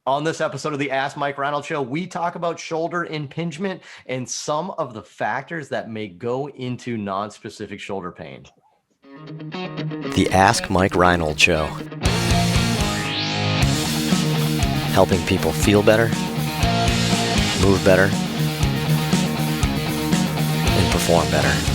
On this episode of the Ask Mike Reinold Show, we talk about shoulder impingement and some of the factors that may go into non-specific shoulder pain. The Ask Mike Reinold Show. Helping people feel better, move better, and perform better.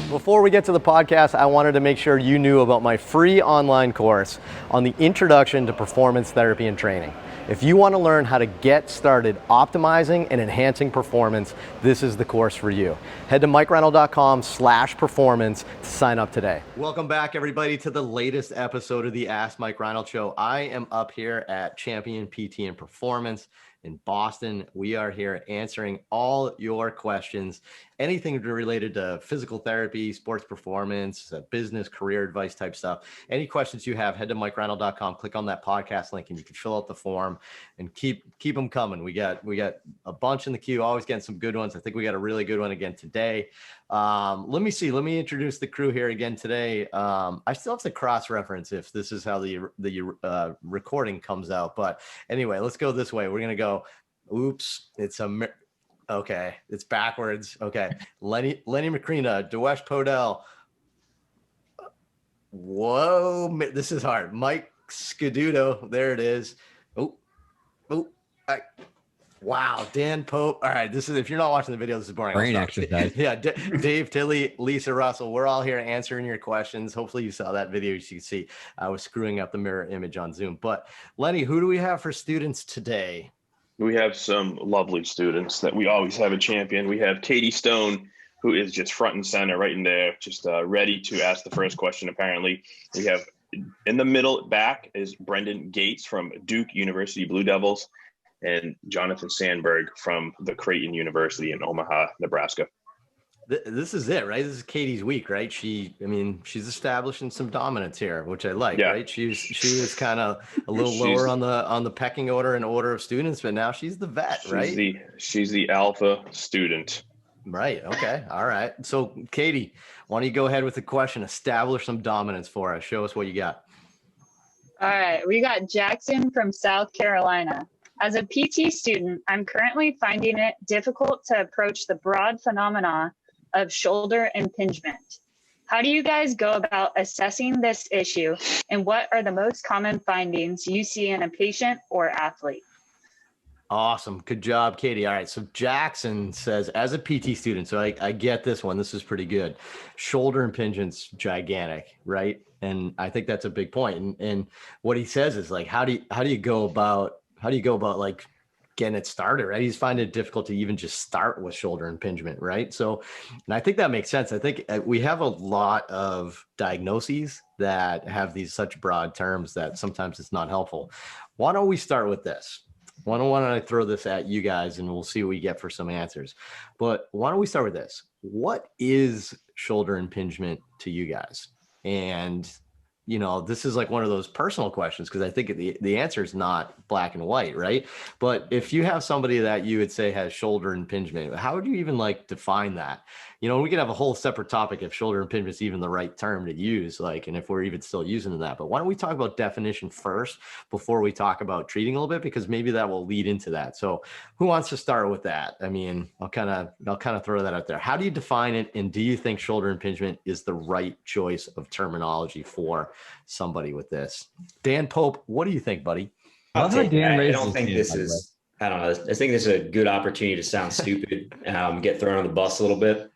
Before we get to the podcast, I wanted to make sure you knew about my free online course on the Introduction to Performance Therapy and Training. If you want to learn how to get started optimizing and enhancing performance, this is the course for you. Head to MikeReinold.com/performance to sign up today. Welcome back, everybody, to the latest episode of the Ask Mike Reinold Show. I am up here at Champion PT and Performance in Boston. We are here answering all your questions, anything related to physical therapy, sports performance, business, career advice type stuff. Any questions you have, head to MikeReinold.com, click on that podcast link, and you can fill out the form and keep them coming. We got a bunch in the queue, always getting some good ones. I think we got a really good one again today. Let me introduce the crew here again today. I still have to cross-reference if this is how the recording comes out, but anyway, let's go this way. We're gonna go. Oops, okay, it's backwards. Okay, Lenny Macrina, Dewesh Podell. Whoa, this is hard. Mike Scaduto, there it is. Wow, Dan Pope. All right, this is, if you're not watching the video, this is boring. Brain exercise. Yeah, Dave Tilley, Lisa Russell, we're all here answering your questions. Hopefully you saw that video. As you can see, I was screwing up the mirror image on Zoom. But Lenny, who do we have for students today? We have some lovely students that we always have a champion. We have Katie Stone, who is just front and center right in there, just ready to ask the first question, apparently. We have in the middle back is Brendan Gates from Duke University Blue Devils, and Jonathan Sandberg from the Creighton University in Omaha, Nebraska. This is it, right? This is Katie's week, right? She's establishing some dominance here, which I like, yeah. Right? She was kind of a little lower on the pecking order and order of students, but now she's the vet, right? She's the alpha student. Right. Okay. All right. So Katie, why don't you go ahead with the question? Establish some dominance for us. Show us what you got. All right. We got Jackson from South Carolina. As a PT student, I'm currently finding it difficult to approach the broad phenomena of shoulder impingement. How do you guys go about assessing this issue, and what are the most common findings you see in a patient or athlete? Awesome. Good job, Katie. All right. So Jackson says, as a PT student, so I get this one. This is pretty good. Shoulder impingement's gigantic, right? And I think that's a big point. And what he says is like, how do you go about like getting it started, right? He's finding it difficult to even just start with shoulder impingement, right? So, and I think that makes sense. I think we have a lot of diagnoses that have these such broad terms that sometimes it's not helpful. Why don't we start with this? Why don't I throw this at you guys and we'll see what we get for some answers. But why don't we start with this? What is shoulder impingement to you guys? And you know, this is like one of those personal questions because I think the answer is not black and white, right? But if you have somebody that you would say has shoulder impingement, how would you even like define that? You know, we could have a whole separate topic if shoulder impingement is even the right term to use, like, and if we're even still using that. But why don't we talk about definition first before we talk about treating a little bit, because maybe that will lead into that. So who wants to start with that? I mean, I'll kind of throw that out there. How do you define it? And do you think shoulder impingement is the right choice of terminology for somebody with this? Dan Pope, what do you think, buddy? I don't think this is I think this is a good opportunity to sound stupid, get thrown on the bus a little bit.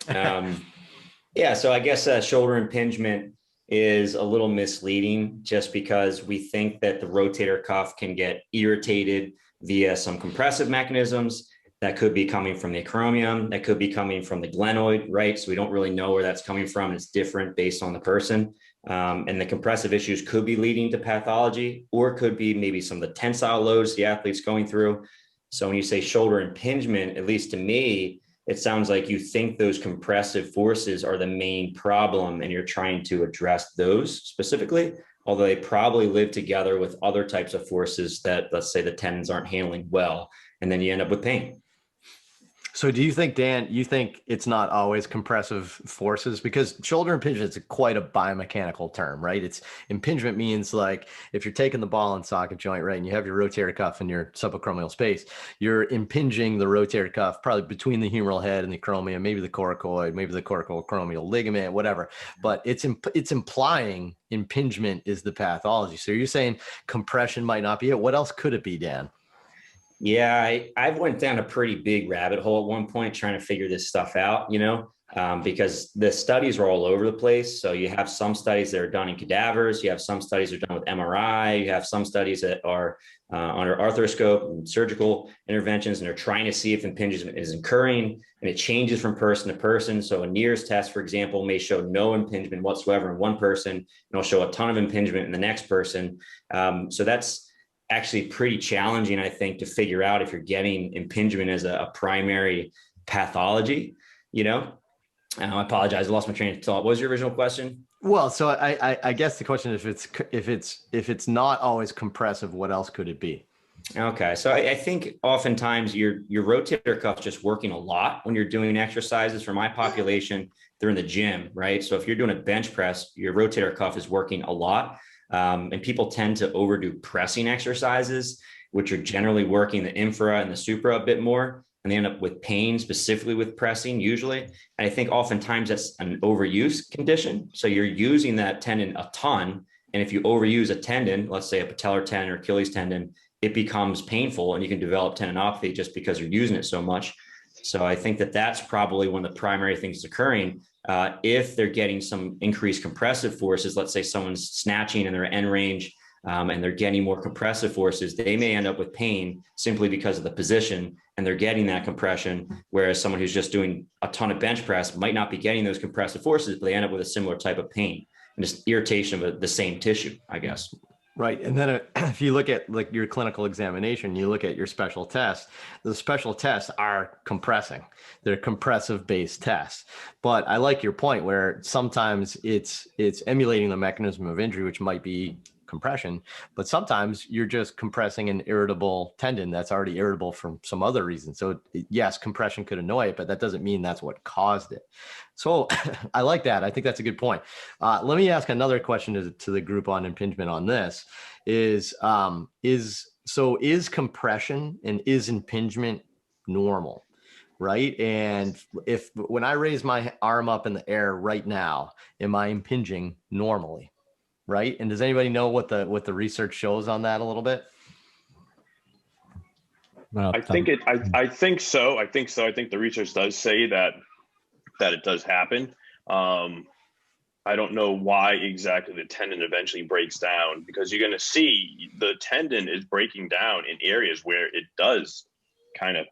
So I guess shoulder impingement is a little misleading just because we think that the rotator cuff can get irritated via some compressive mechanisms that could be coming from the acromion, that could be coming from the glenoid, right? So we don't really know where that's coming from. It's different based on the person. And the compressive issues could be leading to pathology, or it could be maybe some of the tensile loads the athlete's going through. So when you say shoulder impingement, at least to me, it sounds like you think those compressive forces are the main problem and you're trying to address those specifically, although they probably live together with other types of forces that, let's say, the tendons aren't handling well, and then you end up with pain. So do you think, Dan, you think it's not always compressive forces? Because shoulder impingement is quite a biomechanical term, right? It's impingement means like if you're taking the ball and socket joint, right, and you have your rotator cuff in your subacromial space, you're impinging the rotator cuff probably between the humeral head and the acromion, maybe the coracoid, maybe the coracoacromial ligament, whatever. But it's implying impingement is the pathology. So you're saying compression might not be it. What else could it be, Dan? Yeah, I've went down a pretty big rabbit hole at one point trying to figure this stuff out, because the studies are all over the place. So you have some studies that are done in cadavers. You have some studies that are done with MRI. You have some studies that are under arthroscope and surgical interventions, and they're trying to see if impingement is occurring, and it changes from person to person. So a NIRS test, for example, may show no impingement whatsoever in one person, and it'll show a ton of impingement in the next person. So that's actually pretty challenging, I think, to figure out if you're getting impingement as a primary pathology. I apologize, I lost my train of thought. What was your original question? Well, so I guess the question is if it's not always compressive, what else could it be? Okay, so I think oftentimes your rotator cuff just working a lot when you're doing exercises. For my population, they're in the gym, right? So if you're doing a bench press, your rotator cuff is working a lot. And people tend to overdo pressing exercises, which are generally working the infra and the supra a bit more, and they end up with pain, specifically with pressing usually. And I think oftentimes that's an overuse condition. So you're using that tendon a ton. And if you overuse a tendon, let's say a patellar tendon or Achilles tendon, it becomes painful and you can develop tendinopathy just because you're using it so much. So I think that that's probably one of the primary things occurring. If they're getting some increased compressive forces, let's say someone's snatching in their end range and they're getting more compressive forces, they may end up with pain simply because of the position and they're getting that compression. Whereas someone who's just doing a ton of bench press might not be getting those compressive forces, but they end up with a similar type of pain and just irritation of the same tissue, I guess. Right. And then if you look at like your clinical examination, you look at your special tests, the special tests are compressing. They're compressive based tests. But I like your point where sometimes it's emulating the mechanism of injury, which might be compression, but sometimes you're just compressing an irritable tendon that's already irritable from some other reason. So yes, compression could annoy it, but that doesn't mean that's what caused it. So I like that. I think that's a good point. Let me ask another question to the group on impingement on this is compression and is impingement normal? Right. And when I raise my arm up in the air right now, am I impinging normally? Right. And does anybody know what the research shows on that a little bit? I think so. I think the research does say that it does happen. I don't know why exactly the tendon eventually breaks down, because you're going to see the tendon is breaking down in areas where it does kind of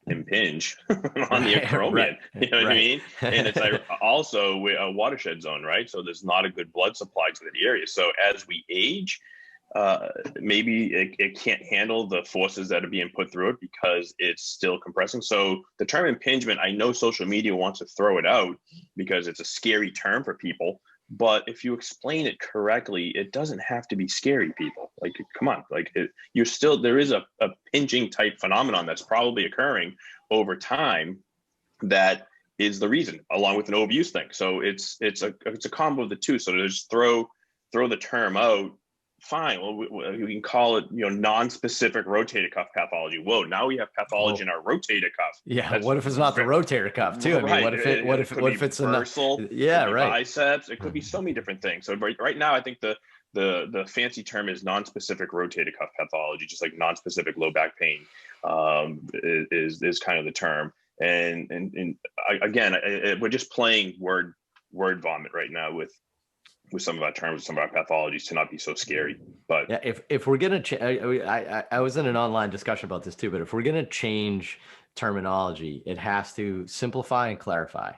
impinge on the acromion. Right. You know what I mean? And it's like also a watershed zone, right? So there's not a good blood supply to the area. So as we age, maybe it can't handle the forces that are being put through it because it's still compressing. So the term impingement, I know social media wants to throw it out because it's a scary term for people. But if you explain it correctly, it doesn't have to be scary, people. Like, come on, like there is a pinging type phenomenon that's probably occurring over time that is the reason, along with an overuse thing. So it's a combo of the two. So to just throw the term out, fine. Well, we can call it, non-specific rotator cuff pathology. Whoa, now we have pathology in our rotator cuff. Yeah. That's, what if it's not the rotator cuff too? Right. I mean, what if it's bursal? Yeah, right. Biceps. It could be so many different things. So right now, I think the fancy term is non-specific rotator cuff pathology, just like non-specific low back pain is kind of the term. And again, we're just playing word vomit right now with some of our terms, some of our pathologies, to not be so scary. But yeah, if we're gonna I was in an online discussion about this too, but if we're gonna change terminology, it has to simplify and clarify,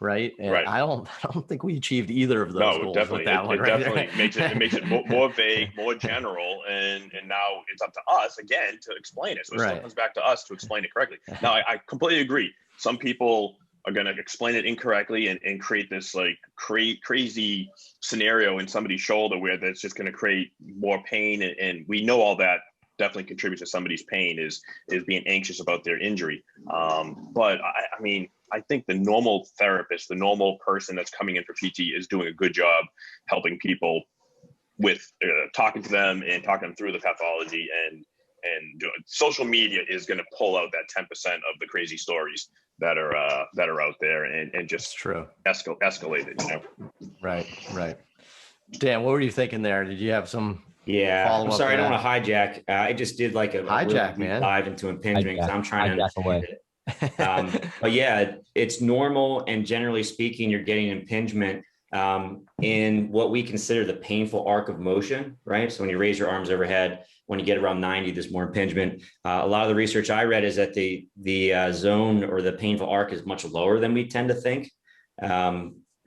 right? And right. I don't think we achieved either of those goals definitely. With that one. It right? definitely makes it more vague, more general, and now it's up to us again to explain it. So it still comes back to us to explain it correctly. Now, I completely agree. Some people are going to explain it incorrectly and create this like crazy scenario in somebody's shoulder where that's just going to create more pain. And we know all that definitely contributes to somebody's pain is being anxious about their injury. But I mean, I think the normal therapist, the normal person that's coming in for PT is doing a good job helping people with talking to them and talking them through the pathology, and social media is going to pull out that 10% of the crazy stories that are out there and just true. Escalate it, you know? Right. Dan, what were you thinking there? Did you have some? Yeah, I'm sorry, I don't that? want to hijack. I just did like a hijack, really man. Dive into impingement because I'm trying to away. But yeah, it's normal, and generally speaking, you're getting impingement in what we consider the painful arc of motion, right? So when you raise your arms overhead, when you get around 90, there's more impingement. A lot of the research I read is that the zone or the painful arc is much lower than we tend to think.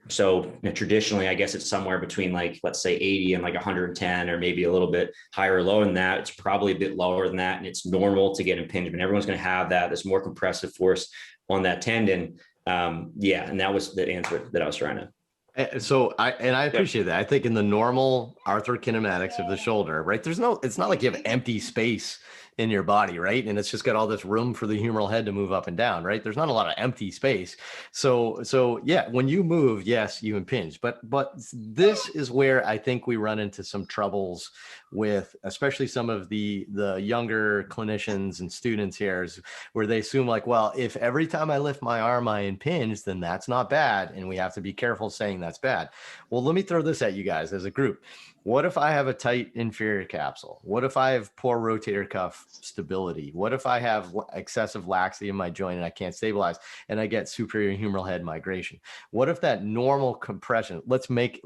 So traditionally, I guess it's somewhere between like, let's say 80 and like 110, or maybe a little bit higher or lower than that. It's probably a bit lower than that. And it's normal to get impingement. Everyone's going to have that. There's more compressive force on that tendon. Yeah. And that was the answer that I was trying to. So I appreciate that. I think in the normal arthrokinematics of the shoulder, right? It's not like you have empty space in your body, right? And it's just got all this room for the humeral head to move up and down, right? There's not a lot of empty space. So yeah, when you move, yes, you impinge, but this is where I think we run into some troubles with, especially some of the younger clinicians and students here, is where they assume like, well, if every time I lift my arm, I impinge, then that's not bad. And we have to be careful saying that's bad. Well, let me throw this at you guys as a group. What if I have a tight inferior capsule? What if I have poor rotator cuff stability? What if I have excessive laxity in my joint and I can't stabilize and I get superior humeral head migration? What if that normal compression, let's make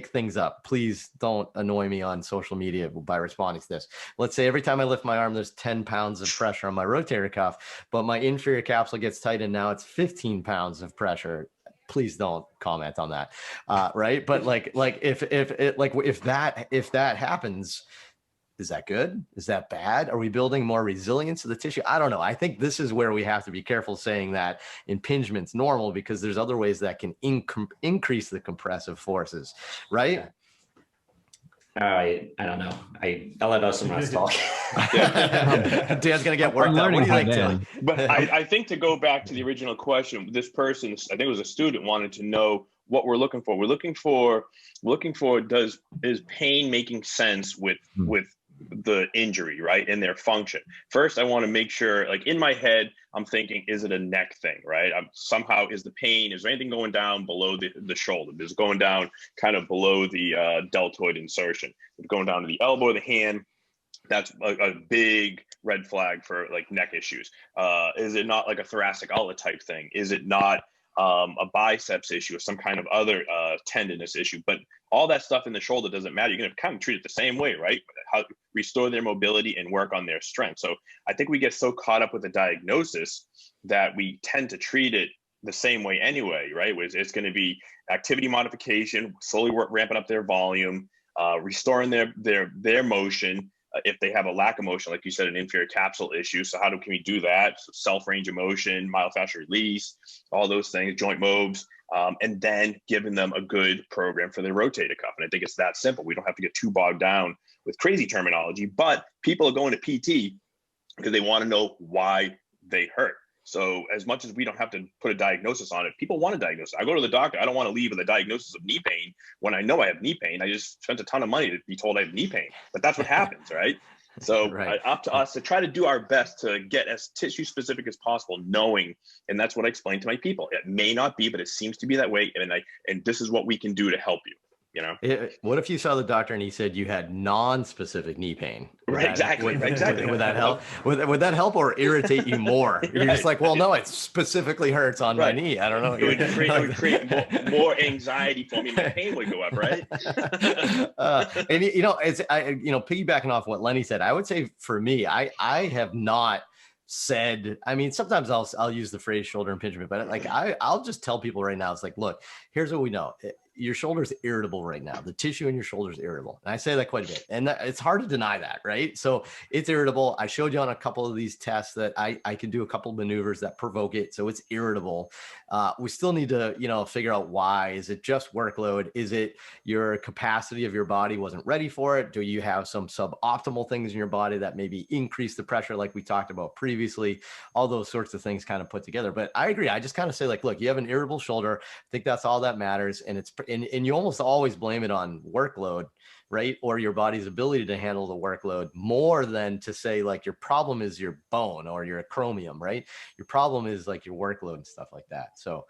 things up. Please don't annoy me on social media by responding to this. Let's say every time I lift my arm, there's 10 pounds of pressure on my rotator cuff, but my inferior capsule gets tight and now it's 15 pounds of pressure. Please don't comment on that. Right. But if that happens, is that good? Is that bad? Are we building more resilience to the tissue? I don't know. I think this is where we have to be careful saying that impingement's normal, because there's other ways that can increase the compressive forces. Right. I don't know. I'll let someone else talk. Dan's gonna get worked out. What do you think, Tim? But I think, to go back to the original question, this person, I think it was a student, wanted to know what we're looking for. We're looking for is pain making sense with the injury, right, and their function. First, I want to make sure, like in my head, I'm thinking, is it a neck thing, right? Somehow, is the pain, is there anything going down below the shoulder? Is it going down kind of below the deltoid insertion? Is it going down to the elbow or the hand? That's a big red flag for like neck issues. Is it not like a thoracic outlet type thing? Is it not a biceps issue or some kind of other tendinous issue? But all that stuff in the shoulder doesn't matter. You're going to kind of treat it the same way, right? How restore their mobility and work on their strength. So I think we get so caught up with the diagnosis that we tend to treat it the same way anyway, right? It's going to be activity modification, slowly ramping up their volume, restoring their motion. If they have a lack of motion, like you said, an inferior capsule issue. So can we do that? So self range of motion, myofascial release, all those things, joint mobs, and then giving them a good program for their rotator cuff. And I think it's that simple. We don't have to get too bogged down with crazy terminology, but people are going to PT because they want to know why they hurt. So as much as we don't have to put a diagnosis on it, people want a diagnosis. I go to the doctor. I don't want to leave with a diagnosis of knee pain when I know I have knee pain. I just spent a ton of money to be told I have knee pain, but that's what happens, right? So up to us to try to do our best to get as tissue specific as possible, knowing, and that's what I explain to my people. It may not be, but it seems to be that way. And this is what we can do to help you. You know, what if you saw the doctor and he said you had non-specific knee pain? Exactly. Would that help? Would that help or irritate you more? You're just like, well, no, it specifically hurts on my knee. I don't know. It would create more anxiety for me. My pain would go up, right? And piggybacking off what Lenny said, I would say for me, I have not said, I mean, sometimes I'll use the phrase shoulder impingement, but like I'll just tell people right now, it's like, look, here's what we know. your shoulder's irritable right now. The tissue in your shoulder is irritable. And I say that quite a bit. And it's hard to deny that, right? So it's irritable. I showed you on a couple of these tests that I can do a couple of maneuvers that provoke it. So it's irritable. We still need to, figure out why. Is it just workload? Is it your capacity of your body wasn't ready for it? Do you have some suboptimal things in your body that maybe increase the pressure like we talked about previously? All those sorts of things kind of put together. But I agree. I just kind of say like, look, you have an irritable shoulder. I think that's all that matters. And and you almost always blame it on workload, right? Or your body's ability to handle the workload more than to say like your problem is your bone or your acromion, right? Your problem is like your workload and stuff like that. So,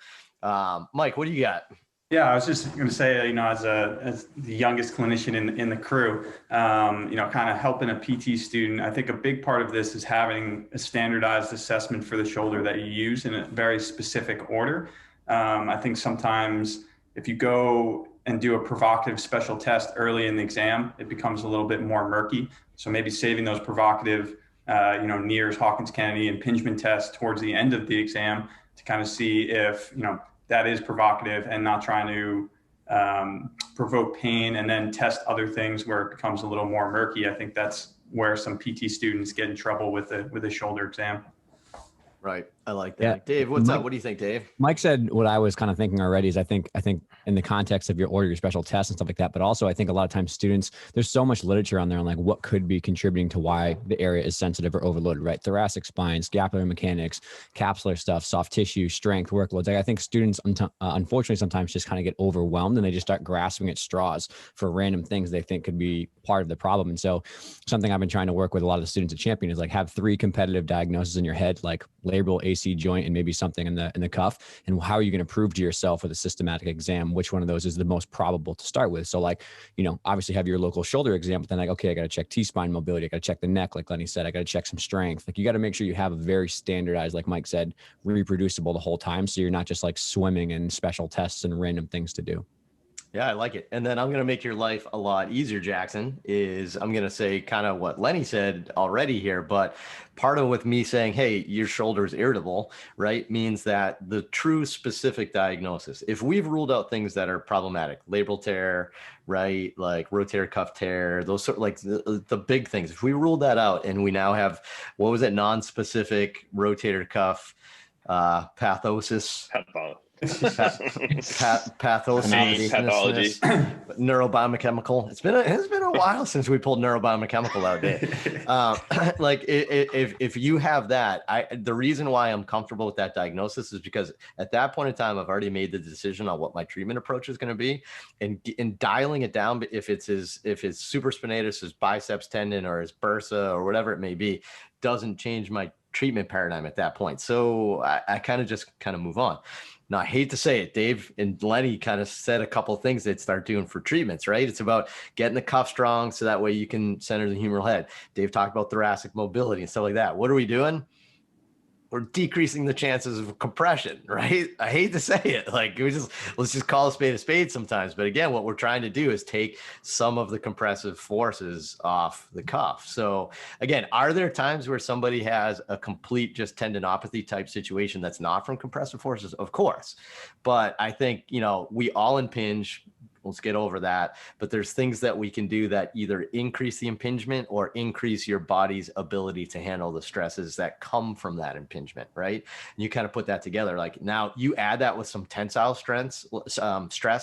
Mike, what do you got? Yeah, I was just going to say, as the youngest clinician in the crew, kind of helping a PT student, I think a big part of this is having a standardized assessment for the shoulder that you use in a very specific order. I think sometimes if you go and do a provocative special test early in the exam, it becomes a little bit more murky. So maybe saving those provocative, NIRS, Hawkins Kennedy impingement tests towards the end of the exam to kind of see if, that is provocative and not trying to provoke pain and then test other things where it becomes a little more murky. I think that's where some PT students get in trouble with a shoulder exam. Right. I like that. Yeah. Dave, what's up? What do you think, Dave? Mike said what I was kind of thinking already is I think in the context of your special tests and stuff like that, but also I think a lot of times students, there's so much literature on there on like what could be contributing to why the area is sensitive or overloaded, right? Thoracic spine, scapular mechanics, capsular stuff, soft tissue, strength, workloads. Like I think students unfortunately sometimes just kind of get overwhelmed and they just start grasping at straws for random things they think could be part of the problem. And so something I've been trying to work with a lot of the students at Champion is like have 3 competitive diagnoses in your head, like labral, AC joint, and maybe something in the cuff. And how are you going to prove to yourself with a systematic exam which one of those is the most probable to start with? So like, obviously have your local shoulder exam, but then like, okay, I got to check T-spine mobility. I got to check the neck. Like Lenny said, I got to check some strength. Like you got to make sure you have a very standardized, like Mike said, reproducible the whole time. So you're not just like swimming in special tests and random things to do. Yeah, I like it. And then I'm going to make your life a lot easier, Jackson, I'm going to say kind of what Lenny said already here, but part of with me saying, hey, your shoulder is irritable, right, means that the true specific diagnosis, if we've ruled out things that are problematic, labral tear, right, like rotator cuff tear, those sort of like the big things, if we ruled that out and we now have, what was it, non-specific rotator cuff pathosis, pathology, neurobiochemical. It's been a while since we pulled neurobiochemical out, Dave. Like if you have that, the reason why I'm comfortable with that diagnosis is because at that point in time, I've already made the decision on what my treatment approach is going to be, and in dialing it down, if it's supraspinatus, his biceps tendon, or his bursa, or whatever it may be, doesn't change my treatment paradigm at that point. So I kind of move on. Now, I hate to say it, Dave and Lenny kind of said a couple of things they'd start doing for treatments, right? It's about getting the cuff strong so that way you can center the humeral head. Dave talked about thoracic mobility and stuff like that. What are we doing? We're decreasing the chances of compression, right? I hate to say it. Like, let's just call a spade sometimes. But again, what we're trying to do is take some of the compressive forces off the cuff. So again, are there times where somebody has a complete just tendinopathy type situation that's not from compressive forces? Of course. But I think, we all impinge. Let's get over that. But there's things that we can do that either increase the impingement or increase your body's ability to handle the stresses that come from that impingement, right? And you kind of put that together. Like now you add that with some tensile stress,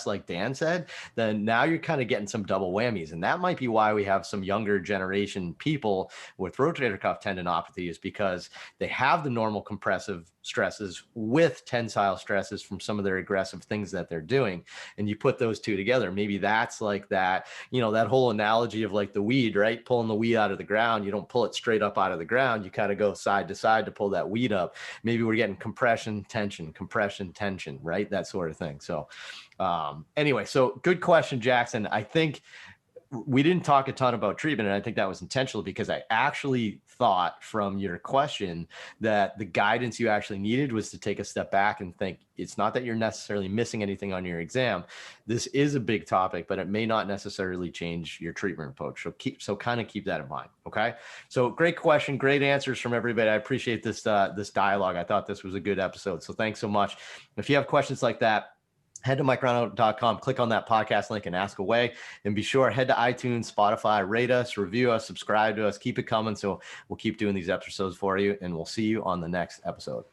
like Dan said, then now you're kind of getting some double whammies. And that might be why we have some younger generation people with rotator cuff tendinopathy, is because they have the normal compressive stresses with tensile stresses from some of their aggressive things that they're doing. And you put those two together. Maybe that's like that, that whole analogy of like the weed, right? Pulling the weed out of the ground. You don't pull it straight up out of the ground. You kind of go side to side to pull that weed up. Maybe we're getting compression, tension, right? That sort of thing. So anyway, so good question, Jackson. I think we didn't talk a ton about treatment, and I think that was intentional because I actually thought from your question that the guidance you actually needed was to take a step back and think it's not that you're necessarily missing anything on your exam. This is a big topic, but it may not necessarily change your treatment approach. So kind of keep that in mind. Okay. So great question. Great answers from everybody. I appreciate this dialogue. I thought this was a good episode. So thanks so much. If you have questions like that, head to MikeReinold.com, click on that podcast link and ask away. And be sure, head to iTunes, Spotify, rate us, review us, subscribe to us, keep it coming. So we'll keep doing these episodes for you, and we'll see you on the next episode.